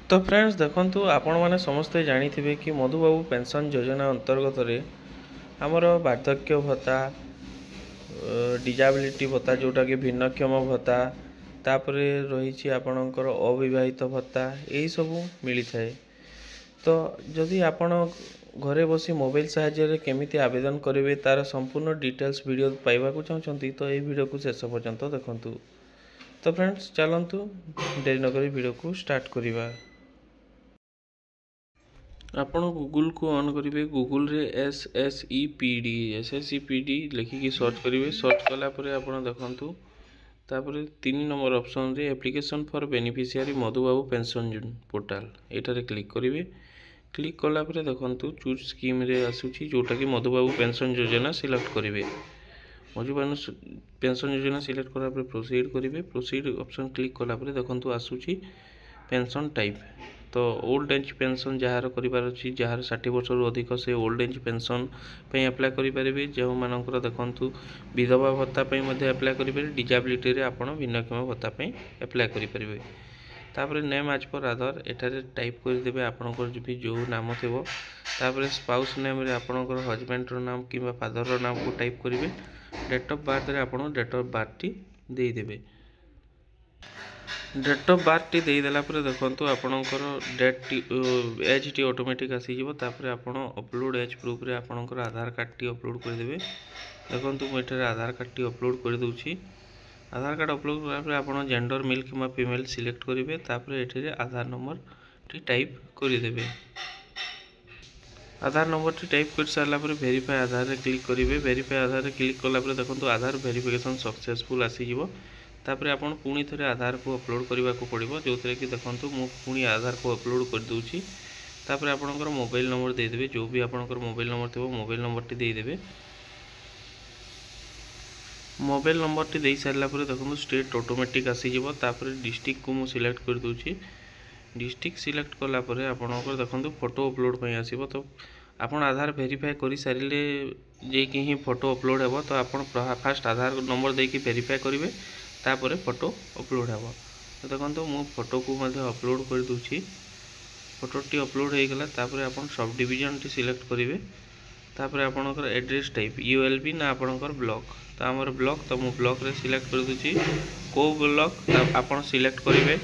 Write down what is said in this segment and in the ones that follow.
तो फ्रेंड्स देखंतु आपण माने समस्ते जानिथिबे कि मधुबाबू पेंशन योजना अंतर्गत रे हमर वार्धक्य भत्ता डिजाबिलिटी भत्ता जोटा कि भिन्नक्षम भत्ता तापरे रही आपणकर अविवाहित भत्ता यही सब मिली थाए। तो जदि आपण घरे बसी मोबाइल साहाय्य केमिति आवेदन करेंगे तार संपूर्ण डिटेल्स वीडियो पाइबा चाहते तो ये वीडियो को शेष पर्यंत देखंतु। तो फ्रेंड्स चलतु डेरी नक वीडियो को स्टार्ट करवा। आपण गूगल को ऑन करेंगे गूगल रे एसएसईपीडी लिखिकी सर्च करेंगे। सर्च कलापर आप देखु तापर 3 नंबर ऑप्शन रे application for beneficiary Madhubabu pension portal एटारे क्लिक करेंगे। क्लिक कलापर देखु चूज स्कीम रे आसूची जोटा कि मधुबाबू पेंशन योजना सिलेक्ट करेंगे। मधुबाबू पेंशन योजना सिलेक्ट कलापर प्रोसीड करेंगे। प्रोसीड ऑप्शन क्लिक कलापर देखु आसूची पेंशन टाइप। तो ओल्ड एज पेंशन जार करार अच्छी जार 60 वर्ष अधिक से ओल्ड एज पेंशन पे अप्लाई करेंगे। जो मानकर देखु विधवा भत्ता अप्लाई करेंगे। डिजाबिलिटी आप भिन्नक्षम भत्ता अप्लाई करेंगे। तापर नेम आज पर आधार एठारे टाइप करदे आपंकर भी जो नाम थी। तापर स्पाउस नेम रे आपंकर हजबैंड नाम कि फादर नाम को टाइप करेंगे। डेट ऑफ बर्थ रे आप डेट ऑफ बर्थ टी देदेवे। डेट ऑफ बर्थ टी देदेला देखो आपणकर डेट टी एज टी ऑटोमेटिक आसीज। आपड़ अपलोड एज प्रूफ रे आपणकर आधार कार्ड टी अपलोड करदे। देखो मुझे आधार कार्ड टी अपलोड कर दूची। आधार कार्ड अपलोड कलापर आप जेंडर मेल कि फीमेल सिलेक्ट करेंगे। तापर ये आधार नंबर टी टाइप करदे। आधार नंबर टी टाइप कर सारापर वेरीफाई आधार रे क्लिक करेंगे। वेरीफाई आधार रे क्लिक कलापर देखो आधार वेरिफिकेशन सक्सेसफुल आसीज। तापर आपण पुणी थे आधार को अपलोड करने को पड़ो जो थे कि देखो मु पुणी आधार को अपलोड कर दूची। तापर आपणकर मोबाइल नंबर देदेवे। जो भी आपणकर मोबाइल नंबर थो मोबाइल नंबर टी देदेवे। मोबाइल नंबर टी दे सारा देखो स्टेट ऑटोमेटिक आसीज। तापर डिस्ट्रिक्ट को मु सिलेक्ट कर दूची। डिस्ट्रिक्ट सिलेक्ट कलापर आपणकर देखो फोटो अपलोड पे आसो। तो आप आधार वेरीफाई कर सारे जे कि ही फोटो अपलोड हे। तो आप फास्ट आधार नंबर देकी वेरीफाई करेंगे। तापर फोटो अपलोड हे। तो देखो मु फोटो को अपलोड कर दूची। फोटो टी अपलोड हो गला। तापर आप सब डिविजन टी सिलेक्ट करेंगे। तापर आपणकर एड्रेस टाइप यूएलबी ना आपणकर ब्लॉक। तो आमर ब्लॉक तो मु ब्लॉक रे सिलेक्ट कर दूची। को ब्लॉक आप सिलेक्ट करेंगे।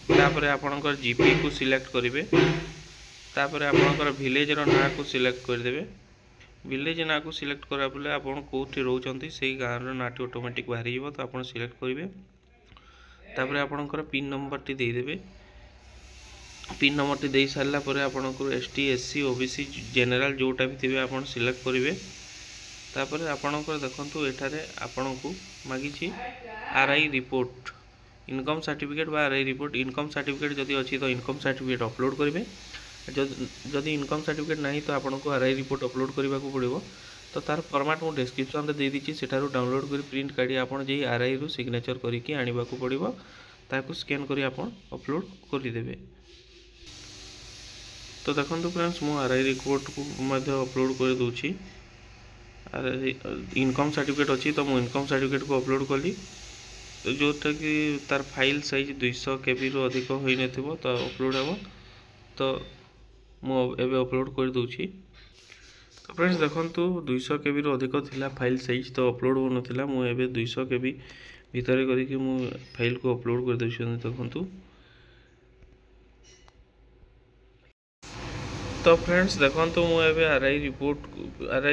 तापर आपणकर जीपी को सिलेक्ट करेंगे। तापर आपणकर विलेज रो ना को सिलेक्ट करदेवे। विलेज ना को सिलेक्ट करा बोले आप कौटी रोचंती से गाँव नाटी ऑटोमेटिक बाहरी जीवो। तो आप सिलेक्ट करेंगे। तापर आपणकर पिन नंबर टी देदेवे। पिन नंबर टी दे सारा पर आपणकर एसटी एससी ओबीसी जनरल जोटा भी थे आप सिलेक्ट करेंगे। तापर आपणकर देखंतु एठारे आपणको मागिछि आरआई रिपोर्ट इनकम सर्टिफिकेट बा आरआई रिपोर्ट। इनकम सर्टिफिकेट जदि अच्छी तो इनकम सर्टिफिकेट अपलोड करेंगे। जदि इनकम सर्टिफिकेट नहीं तो आपको आरआई रिपोर्ट अपलोड करने को पड़ो। तो तार फॉर्मेट मुझे डिस्क्रिप्शन में दे दीजिए। सेठारु डाउनलोड कर प्रिंट काढ़ी आपड़ जे आरआई रु सिग्नेचर करके आने को पड़ो। ताकू स्कैन कर अपलोड करदे। तो देखो फ्रेंड्स मु आरआई रिपोर्ट को अपलोड कर दूची। इनकम सर्टिफिकेट अच्छी तो मुझे इनकम सर्टिफिकेट को अपलोड कली। तो जोटा कि तार फाइल साइज 200 KB रु अधिक हो न तो अपलोड हे। तो मुझे अपलोड कर दूची। तो फ्रेंड्स देखो 200 KB रु अधिक थिला फाइल साइज तो अपलोड हो नाला। मुझे 200 KB भितर करके मु फाइल को अपलोड कर दूसरी। देखो तो फ्रेंड्स देखो मुझे आरआई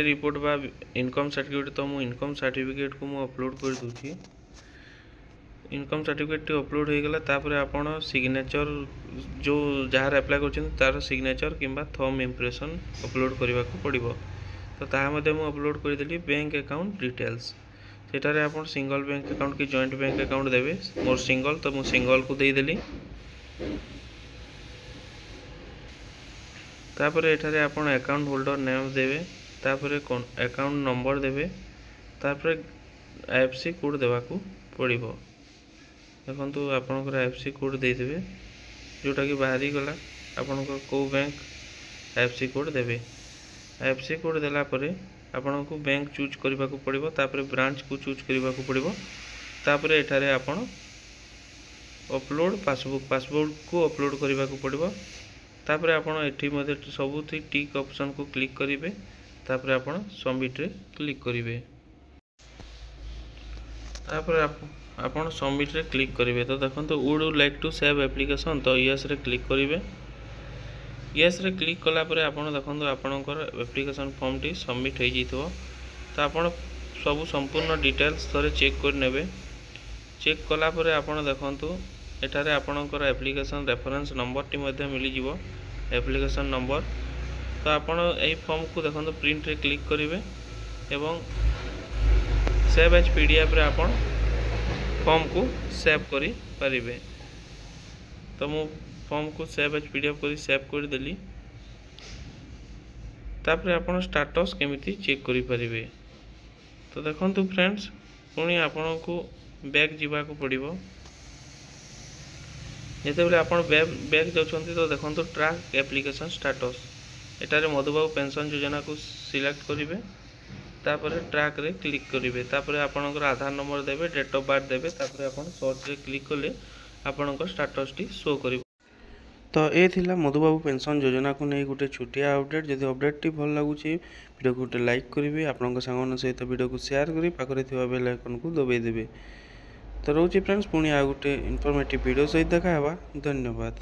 रिपोर्ट बा इनकम सर्टिफिकेट तो मु इनकम सर्टिफिकेट को मु अपलोड कर दूची। इनकम सर्टिफिकेट अपलोड हो गला। तापर आपण सिग्नेचर जो जहाँ अप्लाई कर सिग्नेचर किंबा थंब इम्प्रेशन अपलोड करने को पड़ो। तो ताहा मु अपलोड करदेली। बैंक अकाउंट डिटेल्स सेटारे आप सिंगल बैंक अकाउंट कि जॉइंट बैंक अकाउंट देवे। मोर सिंगल तो मु सिंगल को देदेली। तापर एठारे आप अकाउंट होल्डर नेम देवे। तापर अकाउंट नंबर देवे। तापर आईएफएससी कोड देवा को पड़ो। देखो आपंकर आईएफएससी कोड देदेवे जोटा कि बाहरी गला। आपंकर को बैंक आईएफएससी कोड देवे। आईएफएससी कोड देला परे आपन को बैंक चूज करने को पड़ो। तापर ब्रांच को चूज करने को पड़ो। तापर एठारे आपन अपलोड पासबुक को अपलोड करने को पड़ो। तापर आपण एठी मध्य सबुथि टिक ऑप्शन को क्लिक करेंगे। तापर आपण सबमिट रे क्लिक करेंगे। तापर आपण सबमिट रे क्लिक करेंगे। तो देखो would you like to save application, तो यस रे क्लिक करेंगे। यस रे क्लिक कला परे आपण देखो आपणकर एप्लिकेशन फॉर्म टी सबमिट हो जाइए। तो आपण सब संपूर्ण डिटेल्स थोड़े चेक कर नेबे। चेक कला परे आपण देखो एठारे आपणकर एप्लिकेशन रेफरेंस नंबर टी मध्य मिल जिवो, एप्लिकेशन नंबर। तो आपण एई फॉर्म को देखो प्रिंट रे क्लिक करेंगे एवं सेव एज पीडीएफ रे आपण फॉर्म को सेव करि परिबे। तो मु फॉर्म को सेव एज पीडीएफ करी सेव कर देली। तापर आपण स्टेटस केमिति चेक करि परिबे। तो देखंतु फ्रेंड्स पुणी आपण को बैक जीवा को पड़िबो। जेते बेले आपण बैक जाउछंती तो देखंतु ट्रैक एप्लिकेशन स्टेटस, एटारे मधुबाबू पेंशन योजना को सिलेक्ट करिवे। तापर ट्रैक रे क्लिक करेंगे। तापर आपणकर आधार नंबर देवे, डेट ऑफ बर्थ देवे। तापर आपण सर्च रे क्लिक कले आपणकर स्टेटस टी शो करिवो। तो ये थिला मधुबाबू पेंशन योजना को नहीं गोटे छोटिया अपडेट। जदि अपडेट टी भल लगुच वीडियो को गोटे लाइक करेंगे, आपण सांग सहित वीडियो को शेयर करी पाखरे थिबा बेल आइकन को दबाई देबे। तो रोची फ्रेंड्स पुणी आ गोटे इनफॉर्मेटिव वीडियो सहित देखा। धन्यवाद।